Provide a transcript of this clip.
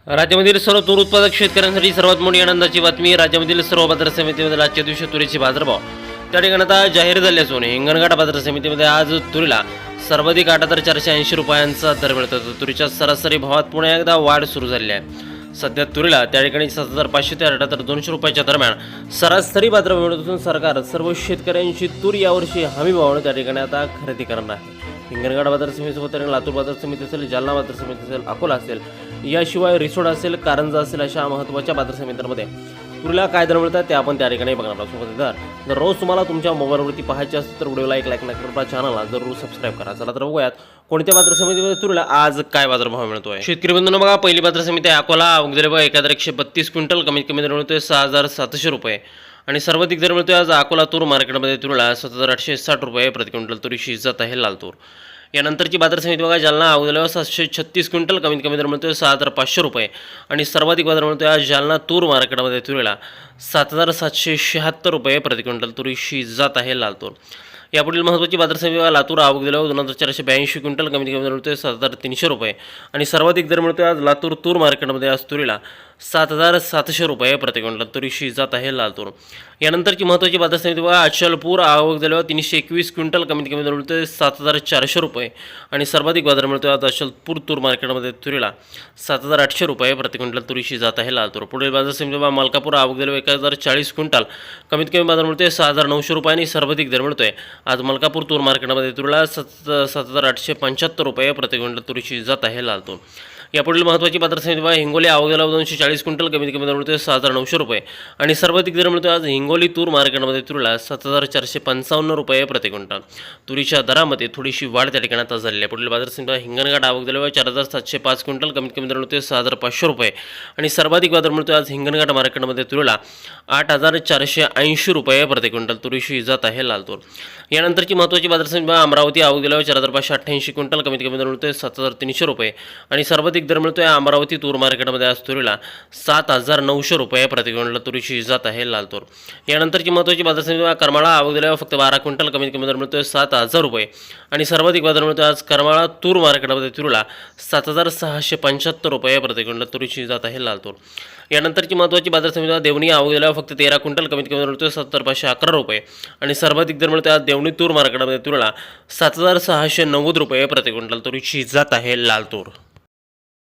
राज्यामधील सर्व तूर उत्पादक शेतकऱ्यांसाठी सर्वात मोठी आनंदाची बातमी. राज्यामधील सर्व बाजार समितीमध्ये आजच्या दिवशी तुरीचे बाजारभाव त्या ठिकाणी आता जाहीर झाले असून हिंगणघाट बाजार समितीमध्ये आज तुरीला सर्वाधिक 8,480 रुपयांचा दर मिळतो. तुरीच्या सरासरी भावात पुन्हा एकदा वाढ सुरू झाली आहे. सध्या तुरीला त्या ठिकाणी 7,500 ते 8,200 रुपयाच्या दरम्यान सरासरी बाजारभाव मिळत असून सरकार सर्व शेतकऱ्यांची तूर यावर्षी हमी भावाने त्या ठिकाणी आता खरेदी करणार आहे. हिंगणघाट बाजार समितीसोबत लातूर बाजार समिती असेल, जालना बाजार समिती असेल, अकोला असेल, याशिवाय रिसोड असेल, कारंजा असेल, अशा महत्त्वाच्या बाजार समित्यांमध्ये तुरीला काय दर मिळतात ते आपण त्या ठिकाणी बघणार आहोत. जर रोज तुम्हाला तुमच्या मोबाईलवरती पाहायचे असतील तर व्हिडिओला एक लाईक नक्की करा, चॅनलला जरूर सबस्क्राईब करा. चला तर बघूयात कोणत्या बाजार समितीमध्ये तुरीला आज काय बाजारभाव मिळतोय. शेतकरी बंधूंनो बघा, पहिली बाजार समिती आहे अकोला. अवघे बघा 1,132 क्विंटल, कमीत कमी दर मिळतोय 6,700 रुपये आणि सर्वाधिक दर मिळतोय आज अकोला तूर मार्केटमध्ये तुरीला 7,860 रुपये प्रति क्विंटल तुरीशी जात आहे लाल तूर. यानंतरची बाजार समिती बघा, जालना. अवघे 736 क्विंटल, कमीत कमी दर मिळतोय 6,500 रुपये आणि सर्वाधिक बाजार मिळतोय आज जालना तूर मार्केटमध्ये तुरीला 7,776 रुपये प्रति क्विंटल तुरीशी जात आहे लाल तूर. यापुढील महत्त्वाची बाजार समिती बघा, लातूर. आवक दिल्यावर 2,482 क्विंटल, कमीत कमी दर मिळतोय 7,300 रुपये आणि सर्वाधिक दर मिळतोय आज लातूर तूर मार्केटमध्ये आज तुरीला 7,700 रुपये प्रति क्विंटल तुरीशी जात आहे लाल तूर. यानंतरची महत्त्वाची बाजार समिती बघा, अचलपूर. आवक दिल्यावर 321 क्विंटल, कमीत कमी दर मिळतोय 7,400 रुपये आणि सर्वाधिक बाजार मिळतोय आज अचलपूर तूर मार्केटमध्ये तुरीला 7,800 रुपये प्रति क्विंटल तुरीशी जात आहे लाल तूर. पुढील बाजार समिती बघा, मलकापूर. आवक दिल्यावर 1,040 क्विंटल, कमीत कमी बाजार मिळतोय 6,900 रुपये आणि सर्वाधिक दर मिळतोय आज मलकापूर तूर मार्केटमध्ये तुरीला 7,875 रुपये प्रति क्विंटल तुरीशी जात आहे लाल तूर. यापुढील महत्त्वाची बाजार समिती बघा, हिंगोली. आवक दिल्यावर 240 क्विंटल, कमीत कमी दर मिळतोय 6,900 रुपये आणि सर्वाधिक दर मिळतोय आज हिंगोली तूर मार्केटमध्ये तुरीला 7,455 रुपये प्रति क्विंटल. तुरीच्या दरामध्ये थोडीशी वाढ त्या ठिकाणी आता झाली आहे. पुढील बाजार समिती हिंगणघाट. आवक दिल्यावर 4,705 क्विंटल, कमीत कमी दर मिळतोय 6,500 रुपये आणि सर्वाधिक बाजार मिळतोय आज हिंगणघाट मार्केटमध्ये तुरीला 8,480 रुपये प्रति क्विंटल तुरीशी जात आहे लाल तूर. यानंतरची महत्त्वाची बाजार समिती अमरावती. आवक दिल्यावर 4,588 क्विंटल, कमीत कमी दर मिळतोय 7,300 रुपये आणि सर्वाधिक दर मिळतोय अमरावती तूर मार्केटमध्ये आज तुरीला 7,900 रुपये प्रति क्विंटल तुरीशी जात आहे लाल तूर. यानंतरची महत्त्वाची बाजार समिती करमाळा. आवक दिल्यावर फक्त 12 क्विंटल, कमीत कमी दर मिळतोय 7,000 रुपये आणि सर्वाधिक बाजार मिळतोय आज करमाळा तूर मार्केटमध्ये तुरीला 7,675 रुपये प्रति क्विंटल तुरीशी जात आहे लाल तूर. यानंतरची महत्त्वाची बाजार समिती देवणी. आवक दिल्यावर फक्त 13 क्विंटल, कमीत कमी दर मिळतोय 7,511 रुपये आणि सर्वाधिक दर मिळतोय आज देवणी तूर मार्केटमध्ये तुरीला 7,690 रुपये प्रति क्विंटल तुरीशी जात आहे लाल तूर.